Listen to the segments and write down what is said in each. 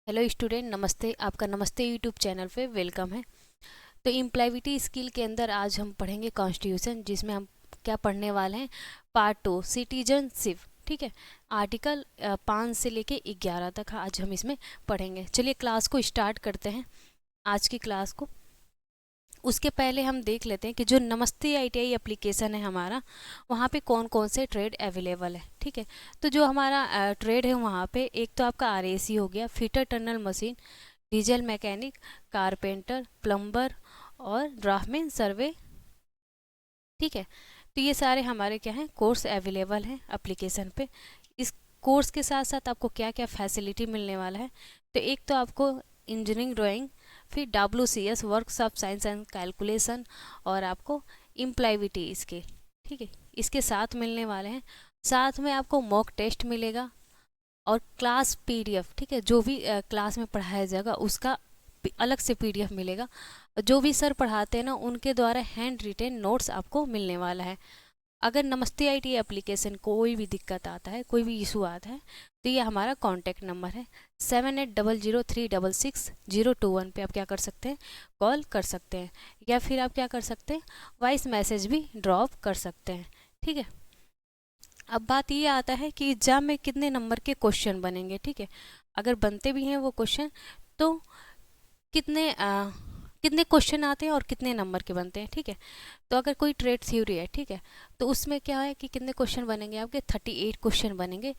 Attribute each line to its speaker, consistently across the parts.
Speaker 1: Hello student, नमस्ते। आपका नमस्ते यूट्यूब चैनल पे वेलकम है। तो इम्प्लॉयबिलिटी स्किल के अंदर आज हम पढ़ेंगे कॉन्स्टिट्यूशन, जिसमें हम क्या पढ़ने वाले हैं, पार्ट 2 सिटीजनशिप। ठीक है। आर्टिकल 5 से लेके 11 तक आज हम इसमें पढ़ेंगे। चलिए क्लास को स्टार्ट करते हैं, आज की क्लास को। उसके पहले हम देख लेते हैं कि जो नमस्ते आईटीआई एप्लीकेशन है हमारा, वहाँ पे कौन कौन से ट्रेड अवेलेबल है। ठीक है। तो जो हमारा ट्रेड है वहाँ पे एक तो आपका आरएसी हो गया, fitter tunnel machine, diesel mechanic, carpenter, plumber और ड्राफ्टमैन सर्वे। ठीक है। तो ये सारे हमारे क्या हैं, कोर्स अवेलेबल हैं एप्लीकेशन पे। इस कोर्स के साथ साथ आपको क्या क्या फैसिलिटी मिलने वाला है, तो एक तो आपको इंजीनियरिंग ड्राइंग, फिर WCS workshop science and calculation, और आपको इम्प्लॉयबिलिटी इसके, ठीक है, इसके साथ मिलने वाले हैं। साथ में आपको मॉक टेस्ट मिलेगा और क्लास पीडीएफ। ठीक है। जो भी क्लास में पढ़ाया जाएगा उसका अलग से पीडीएफ मिलेगा। जो भी सर पढ़ाते हैं ना, उनके द्वारा हैंड रिटेन नोट्स आपको मिलने वाला है। अगर नमस्ते आईटी एप्लीकेशन कोई भी दिक्कत आता है, कोई भी इशू आता है, तो ये हमारा कॉन्टैक्ट नंबर है 7800366021 पे आप क्या कर सकते हैं, कॉल कर सकते हैं, या फिर आप क्या कर सकते हैं, वॉइस मैसेज भी ड्रॉप कर सकते हैं। ठीक है। अब बात ये आता है कि एग्जाम में कितने नंबर के क्वेश्चन बनेंगे। ठीक है। अगर बनते भी हैं वो क्वेश्चन, तो कितने कितने क्वेश्चन आते हैं और कितने नंबर के बनते हैं। ठीक है। तो अगर कोई ट्रेड थ्योरी है, ठीक है, तो उसमें क्या है कि कितने क्वेश्चन बनेंगे, आपके 38 क्वेश्चन बनेंगे।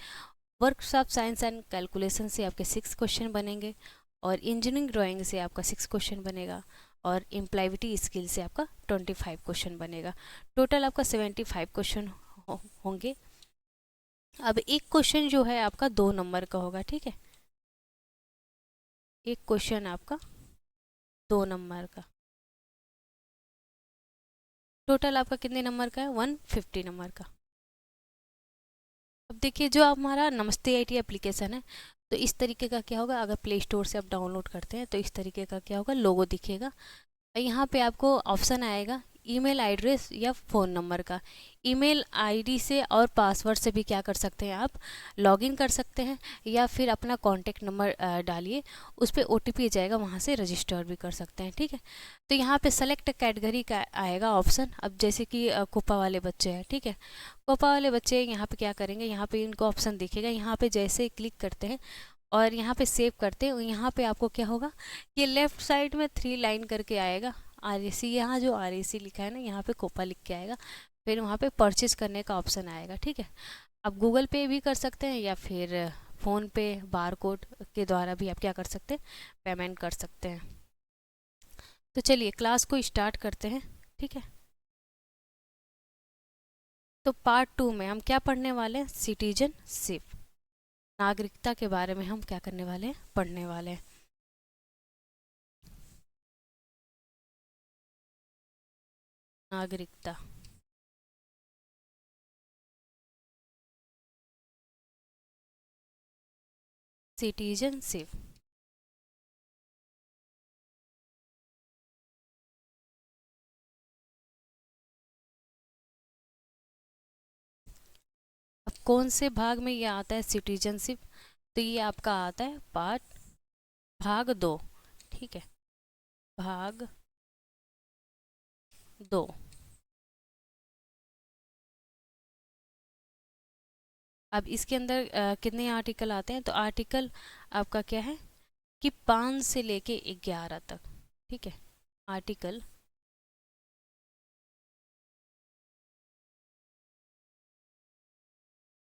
Speaker 1: वर्कशॉप साइंस एंड कैलकुलेशन से आपके 6 क्वेश्चन बनेंगे, और इंजीनियरिंग ड्राइंग से आपका 6 क्वेश्चन बनेगा, और इम्प्लॉयबिलिटी स्किल से आपका 25 क्वेश्चन बनेगा। टोटल आपका 75 क्वेश्चन होंगे। अब एक क्वेश्चन जो है आपका 2 नंबर का होगा। ठीक है। एक क्वेश्चन आपका 2 नंबर का। टोटल आपका कितने नंबर का है, 150 नंबर का। अब देखिए, जो हमारा नमस्ते आईटी एप्लीकेशन है, तो इस तरीके का क्या होगा, अगर प्ले स्टोर से आप डाउनलोड करते हैं तो इस तरीके का क्या होगा, लोगो दिखेगा। यहाँ पे आपको ऑप्शन आएगा ईमेल एड्रेस या फ़ोन नंबर का। ईमेल आईडी से और पासवर्ड से भी क्या कर सकते हैं, आप लॉगिन कर सकते हैं, या फिर अपना कॉन्टैक्ट नंबर डालिए, उस पर OTP जाएगा, वहाँ से रजिस्टर भी कर सकते हैं। ठीक है। तो यहाँ पे सेलेक्ट कैटेगरी का आएगा ऑप्शन। अब जैसे कि कोपा वाले बच्चे हैं, ठीक है, कोपा वाले बच्चे यहाँ पे क्या करेंगे, यहाँ पे इनको ऑप्शन दिखेगा, यहाँ पे जैसे क्लिक करते हैं और यहाँ पे सेव करते हैं, यहाँ पे आपको क्या होगा, ये लेफ्ट साइड में 3 लाइन करके आएगा RAC। यहाँ जो RAC लिखा है ना, यहाँ पे कोपा लिख के आएगा, फिर वहाँ पे परचेज करने का ऑप्शन आएगा। ठीक है। आप गूगल पे भी कर सकते हैं, या फिर फ़ोन पे बार कोड के द्वारा भी आप क्या कर सकते हैं, पेमेंट कर सकते हैं। तो चलिए क्लास को स्टार्ट करते हैं। ठीक है। तो पार्ट 2 में हम क्या पढ़ने वाले हैं, सिटीजनशिप, नागरिकता के बारे में हम क्या करने वाले हैं, पढ़ने वाले हैं। नागरिकता, सिटीजनशिप। अब कौन से भाग में ये आता है सिटीजनशिप, तो ये आपका आता है भाग 2। ठीक है। भाग 2। अब इसके अंदर कितने आर्टिकल आते हैं, तो आर्टिकल आपका क्या है कि 5 से लेके 11 तक। ठीक है। आर्टिकल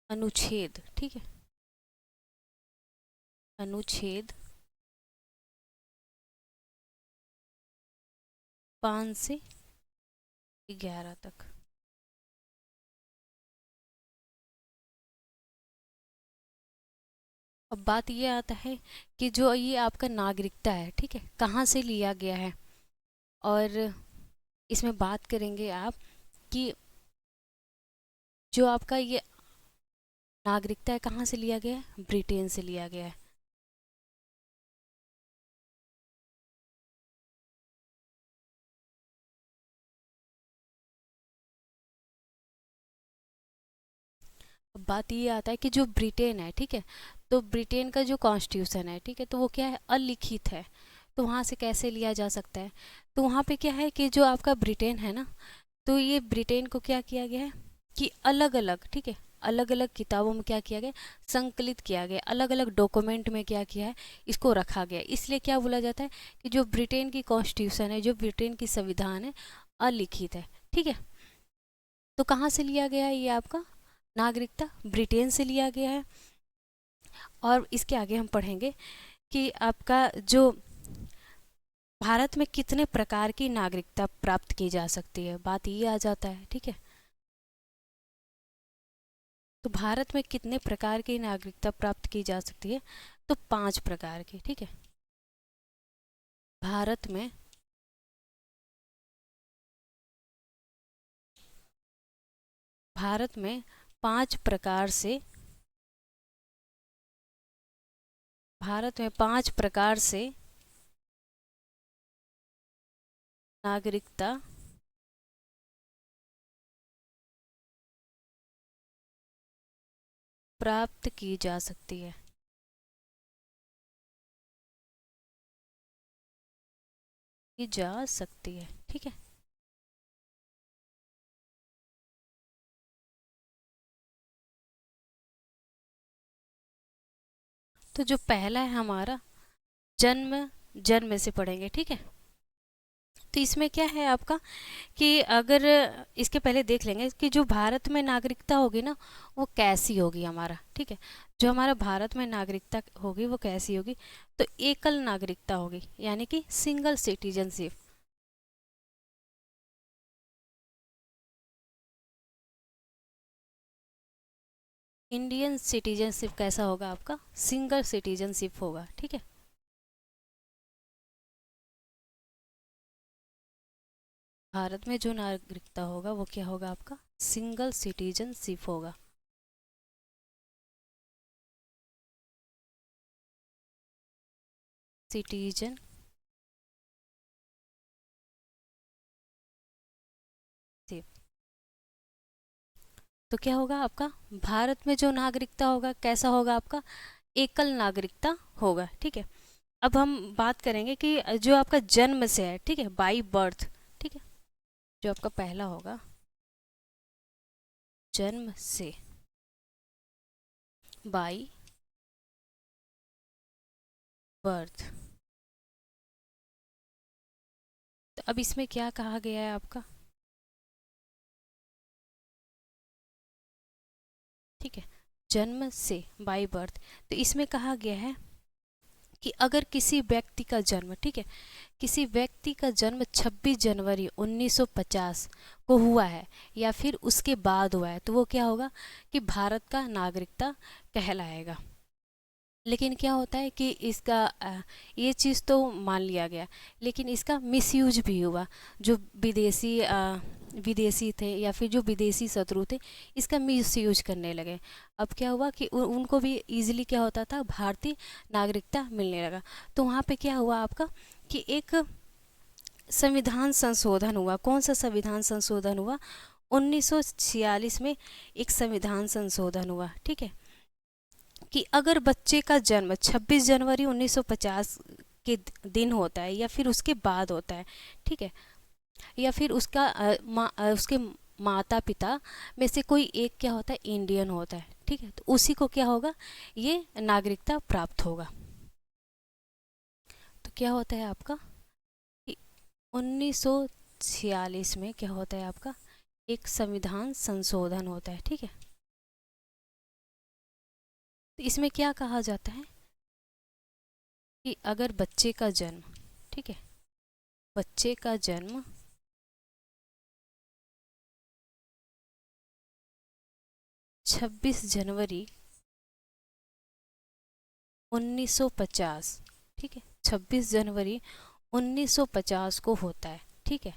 Speaker 1: अनुच्छेद, ठीक है, अनुच्छेद 5 से 11 तक। अब बात ये आता है कि जो ये आपका नागरिकता है, ठीक है, कहाँ से लिया गया है, और इसमें बात करेंगे आप कि जो आपका ये नागरिकता है कहाँ से लिया गया है, ब्रिटेन से लिया गया है। अब बात ये आता है कि जो ब्रिटेन है, ठीक है, तो ब्रिटेन का जो कॉन्स्टिट्यूशन है, ठीक है, तो वो क्या है, अलिखित है। तो वहाँ से कैसे लिया जा सकता है, तो वहाँ पे क्या है कि जो आपका ब्रिटेन है ना, तो ये ब्रिटेन को क्या किया गया है कि अलग अलग, ठीक है, अलग अलग किताबों में क्या किया गया, संकलित किया गया, अलग अलग डॉक्यूमेंट में क्या किया है, इसको रखा गया। इसलिए क्या बोला जाता है कि जो ब्रिटेन की कॉन्स्टिट्यूशन है, जो ब्रिटेन की संविधान है, अलिखित है। ठीक है, तो कहाँ से लिया गया है ये आपका नागरिकता, ब्रिटेन से लिया गया है। और इसके आगे हम पढ़ेंगे कि आपका जो भारत में कितने प्रकार की नागरिकता प्राप्त की जा सकती है, बात ये आ जाता है। ठीक है, तो भारत में कितने प्रकार की नागरिकता प्राप्त की जा सकती है, तो 5 प्रकार की। ठीक है, भारत में भारत में 5 प्रकार से भारत में 5 प्रकार से नागरिकता प्राप्त की जा सकती है। की जा सकती है। ठीक है, तो जो पहला है हमारा जन्म, जन्म से पढ़ेंगे। ठीक है, तो इसमें क्या है आपका कि अगर इसके पहले देख लेंगे कि जो भारत में नागरिकता होगी ना, वो कैसी होगी हमारा। ठीक है, जो हमारा भारत में नागरिकता होगी वो कैसी होगी, तो एकल नागरिकता होगी, यानी कि सिंगल सिटीजनशिप। इंडियन सिटीजनशिप कैसा होगा आपका, सिंगल सिटीजनशिप होगा। ठीक है, भारत में जो नागरिकता होगा वो क्या होगा आपका, सिंगल सिटीजनशिप होगा। सिटीजन तो क्या होगा आपका, भारत में जो नागरिकता होगा कैसा होगा आपका, एकल नागरिकता होगा। ठीक है, अब हम बात करेंगे कि जो आपका जन्म से है, ठीक है, बाई बर्थ। ठीक है, जो आपका पहला होगा जन्म से, बाई बर्थ। तो अब इसमें क्या कहा गया है आपका, ठीक है, जन्म से बाई बर्थ। तो इसमें कहा गया है कि अगर किसी व्यक्ति का जन्म, ठीक है, किसी व्यक्ति का जन्म 26 जनवरी 1950 को हुआ है या फिर उसके बाद हुआ है, तो वो क्या होगा कि भारत का नागरिकता कहलाएगा। लेकिन क्या होता है कि इसका ये चीज़ तो मान लिया गया, लेकिन इसका मिसयूज भी हुआ। जो विदेशी थे या फिर जो विदेशी शत्रु थे, इसका मिसयूज करने लगे। अब क्या हुआ कि उनको भी इजीली क्या होता था, भारतीय नागरिकता मिलने लगा। तो वहाँ पे क्या हुआ आपका कि एक संविधान संशोधन हुआ। कौन सा संविधान संशोधन हुआ, 1946 में एक संविधान संशोधन हुआ। ठीक है, कि अगर बच्चे का जन्म 26 जनवरी 1950 के दिन होता है या फिर उसके बाद होता है, ठीक है, या फिर उसका उसके माता पिता में से कोई एक क्या होता है, इंडियन होता है। ठीक है, तो उसी को क्या होगा, ये नागरिकता प्राप्त होगा। तो क्या होता है आपका कि 1946 में क्या होता है आपका, एक संविधान संशोधन होता है। ठीक है, तो इसमें क्या कहा जाता है कि अगर बच्चे का जन्म, ठीक है, बच्चे का जन्म 26 जनवरी 1950, ठीक है, 26 जनवरी 1950 को होता है। ठीक है,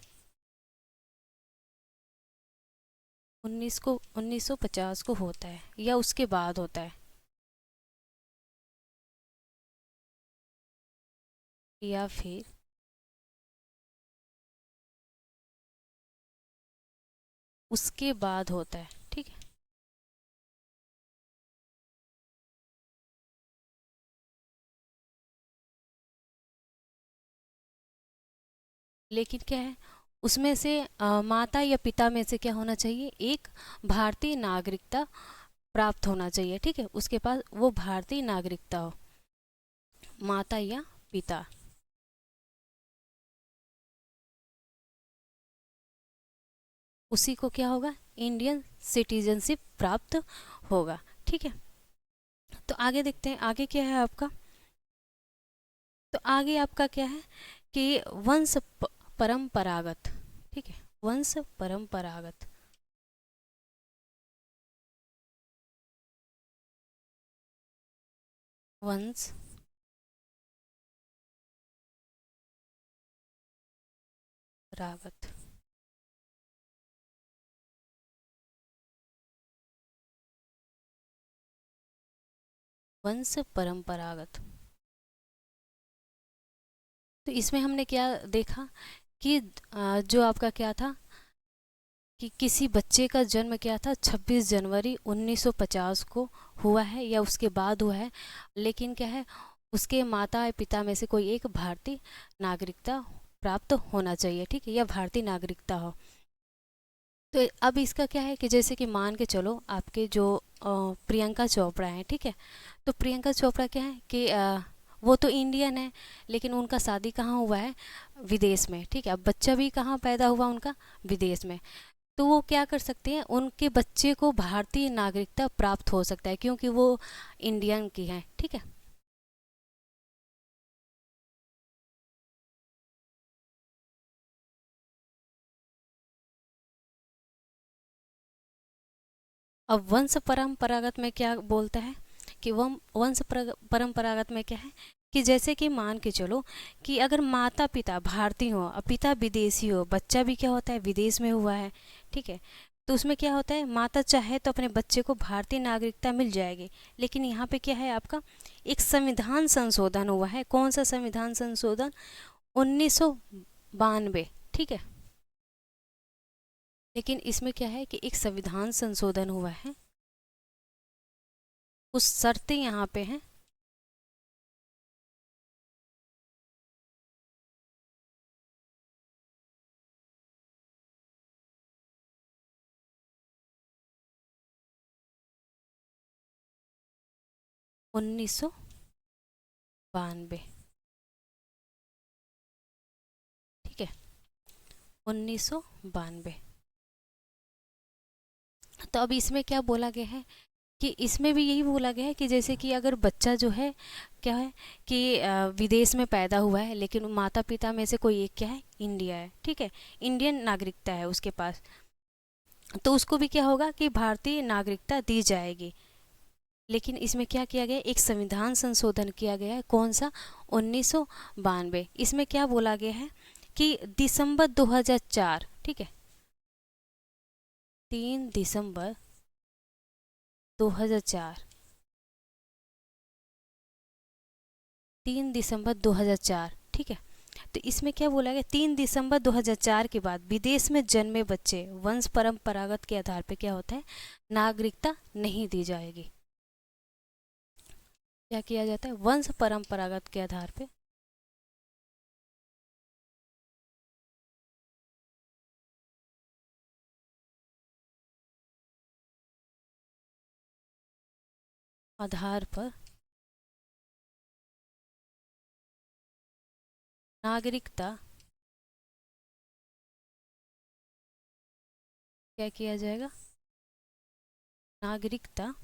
Speaker 1: 1950 को होता है या उसके बाद होता है, या फिर उसके बाद होता है। ठीक है, लेकिन क्या है, उसमें से माता या पिता में से क्या होना चाहिए, एक भारतीय नागरिकता प्राप्त होना चाहिए। ठीक है, उसके पास वो भारतीय नागरिकता हो, माता या पिता। उसी को क्या होगा, इंडियन सिटीजनशिप प्राप्त होगा। ठीक है, तो आगे देखते हैं, आगे क्या है आपका। तो आगे आपका क्या है कि परंपरागत। ठीक है, वंश परंपरागत, वंश रागत, वंश परंपरागत। तो इसमें हमने क्या देखा कि जो आपका क्या था कि किसी बच्चे का जन्म क्या था 26 जनवरी 1950 को हुआ है या उसके बाद हुआ है, लेकिन क्या है, उसके माता या पिता में से कोई एक भारतीय नागरिकता प्राप्त होना चाहिए। ठीक है, या भारतीय नागरिकता हो। तो अब इसका क्या है कि जैसे कि मान के चलो आपके जो प्रियंका चोपड़ा हैं, ठीक है, तो प्रियंका चोपड़ा क्या है कि वो तो इंडियन है, लेकिन उनका शादी कहाँ हुआ है, विदेश में। ठीक है, अब बच्चा भी कहाँ पैदा हुआ उनका, विदेश में। तो वो क्या कर सकते हैं, उनके बच्चे को भारतीय नागरिकता प्राप्त हो सकता है क्योंकि वो इंडियन की हैं। ठीक है, अब वंश परंपरागत में क्या बोलता है कि परंपरागत में क्या है कि जैसे कि मान के चलो कि अगर माता पिता भारतीय हो और पिता विदेशी हो, बच्चा भी क्या होता है, विदेश में हुआ है। ठीक है, तो उसमें क्या होता है, माता चाहे तो अपने बच्चे को भारतीय नागरिकता मिल जाएगी। लेकिन यहाँ पे क्या है आपका, एक संविधान संशोधन हुआ है। कौन सा संविधान संशोधन, 1992। ठीक है, लेकिन इसमें क्या है कि एक संविधान संशोधन हुआ है, कुछ शर्तें यहाँ पे हैं। 1992। ठीक है, 1992। तो अब इसमें क्या बोला गया है कि इसमें भी यही बोला गया है कि जैसे कि अगर बच्चा जो है क्या है कि विदेश में पैदा हुआ है, लेकिन माता पिता में से कोई एक क्या है, इंडिया है। ठीक है, इंडियन नागरिकता है उसके पास, तो उसको भी क्या होगा कि भारतीय नागरिकता दी जाएगी। लेकिन इसमें क्या किया गया, एक संविधान संशोधन किया गया है। कौन सा, 1992। इसमें क्या बोला गया है कि दिसंबर 2004, ठीक है, 3 दिसंबर 2004, 3 दिसंबर 2004। ठीक है, तो इसमें क्या बोला गया, 3 दिसंबर 2004 के बाद विदेश में जन्मे बच्चे वंश परंपरागत के आधार पर क्या होता है, नागरिकता नहीं दी जाएगी। क्या किया जाता है, वंश परंपरागत के आधार पे, आधार पर नागरिकता क्या किया जाएगा, नागरिकता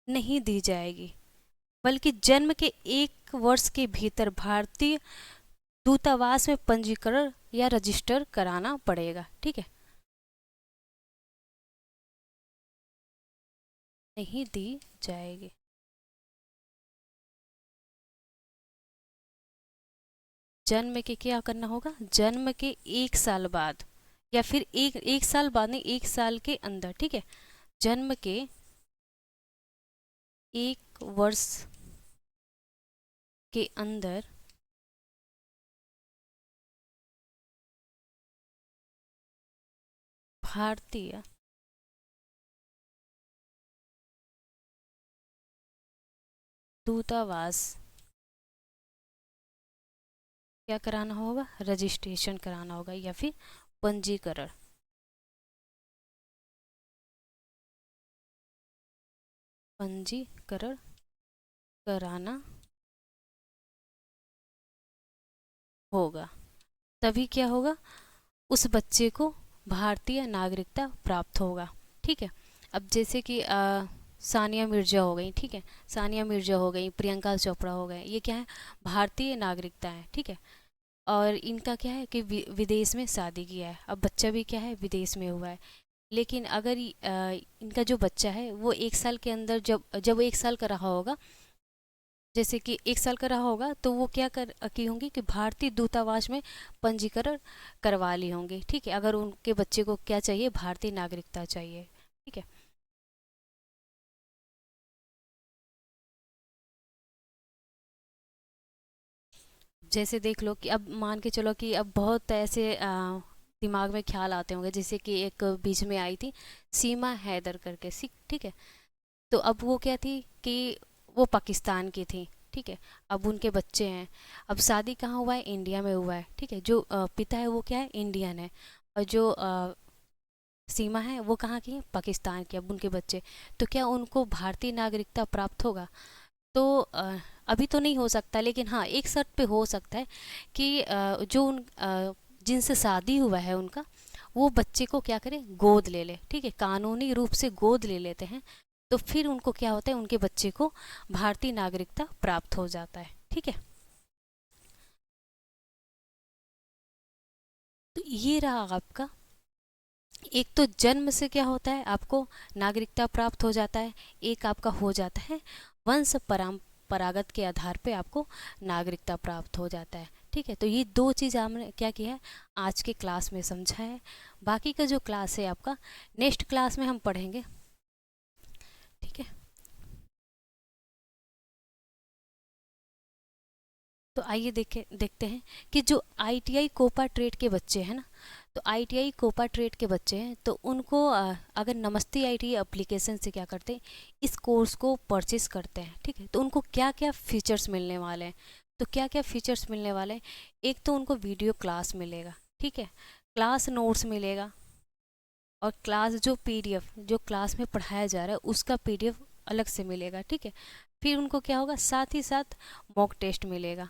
Speaker 1: नहीं दी जाएगी, बल्कि जन्म के 1 वर्ष के भीतर भारतीय दूतावास में पंजीकरण या रजिस्टर कराना पड़ेगा। ठीक है, नहीं दी जाएगी। जन्म के क्या करना होगा, जन्म के 1 साल बाद या फिर एक एक साल बाद नहीं, 1 साल के अंदर। ठीक है, जन्म के 1 वर्ष के अंदर भारतीय दूतावास क्या कराना होगा, रजिस्ट्रेशन कराना होगा या फिर पंजीकरण। पंजीकरण कराना होगा, तभी क्या होगा, उस बच्चे को भारतीय नागरिकता प्राप्त होगा। ठीक है। अब जैसे कि सानिया मिर्जा हो गई, ठीक है, सानिया मिर्जा हो गई, प्रियंका चोपड़ा हो गए, ये क्या है, भारतीय नागरिकता है। ठीक है। और इनका क्या है कि विदेश में शादी किया है, अब बच्चा भी क्या है, विदेश में हुआ है। लेकिन अगर इनका जो बच्चा है वो 1 साल के अंदर, जब जब 1 साल का रहा होगा, जैसे कि 1 साल का रहा होगा, तो वो क्या कर की होंगी कि भारतीय दूतावास में पंजीकरण करवा ली होंगी। ठीक है, अगर उनके बच्चे को क्या चाहिए, भारतीय नागरिकता चाहिए। ठीक है। जैसे देख लो कि अब मान के चलो कि अब बहुत ऐसे दिमाग में ख्याल आते होंगे, जैसे कि एक बीच में आई थी सीमा हैदर करके, ठीक है। तो अब वो क्या थी कि वो पाकिस्तान की थी। ठीक है। अब उनके बच्चे हैं, अब शादी कहाँ हुआ है, इंडिया में हुआ है। ठीक है। जो पिता है वो क्या है, इंडियन है, और जो सीमा है वो कहाँ की है, पाकिस्तान की। अब उनके बच्चे, तो क्या उनको भारतीय नागरिकता प्राप्त होगा? तो अभी तो नहीं हो सकता, लेकिन हाँ एक शर्त पे हो सकता है कि जो उन जिनसे शादी हुआ है उनका, वो बच्चे को क्या करे, गोद ले ले। ठीक है, कानूनी रूप से गोद ले लेते हैं, तो फिर उनको क्या होता है, उनके बच्चे को भारतीय नागरिकता प्राप्त हो जाता है। ठीक है। तो ये रहा आपका, एक तो जन्म से क्या होता है, आपको नागरिकता प्राप्त हो जाता है, एक आपका हो जाता है वंश परंपरागत के आधार पे आपको नागरिकता प्राप्त हो जाता है। ठीक है। तो ये दो चीज़ हमने क्या किया है, आज के क्लास में समझा है। बाकी का जो क्लास है आपका, नेक्स्ट क्लास में हम पढ़ेंगे। ठीक है। तो आइए देखते हैं कि जो आईटीआई कोपा ट्रेड के बच्चे हैं ना, तो आईटीआई कोपा ट्रेड के बच्चे हैं, तो उनको अगर नमस्ते आईटीआई एप्लीकेशन से क्या करते हैं, इस कोर्स को परचेस करते हैं। ठीक है। तो उनको क्या क्या फीचर्स मिलने वाले हैं, तो क्या क्या फीचर्स मिलने वाले हैं, एक तो उनको वीडियो क्लास मिलेगा। ठीक है, क्लास नोट्स मिलेगा, और क्लास जो पीडीएफ जो क्लास में पढ़ाया जा रहा है उसका पीडीएफ अलग से मिलेगा। ठीक है। फिर उनको क्या होगा, साथ ही साथ मॉक टेस्ट मिलेगा।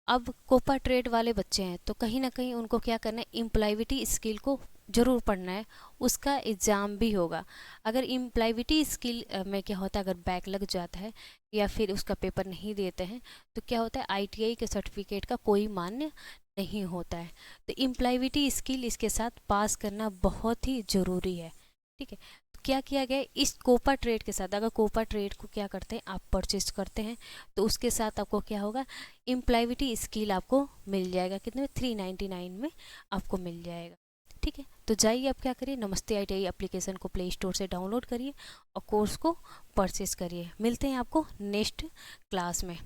Speaker 1: अब कोपा ट्रेड वाले बच्चे हैं, तो कहीं ना कहीं उनको क्या करना है, इम्प्लॉयबिलिटी स्किल को जरूर पढ़ना है, उसका एग्ज़ाम भी होगा। अगर इम्प्लॉयबिलिटी स्किल में क्या होता है, अगर बैक लग जाता है या फिर उसका पेपर नहीं देते हैं, तो क्या होता है, आईटीआई के सर्टिफिकेट का कोई मान्य नहीं होता है। तो इम्प्लॉयबिलिटी स्किल इसके साथ पास करना बहुत ही ज़रूरी है। ठीक है। तो क्या किया गया है, इस कोपा ट्रेड के साथ, अगर कोपा ट्रेड को क्या करते हैं, आप परचेज करते हैं, तो उसके साथ आपको क्या होगा, इम्प्लॉयबिलिटी स्किल आपको मिल जाएगा, कितने में, 399 में आपको मिल जाएगा। ठीक है। तो जाइए आप क्या करिए, नमस्ते आईटीआई एप्लीकेशन को प्ले स्टोर से डाउनलोड करिए और कोर्स को परचेस करिए। मिलते हैं आपको नेक्स्ट क्लास में।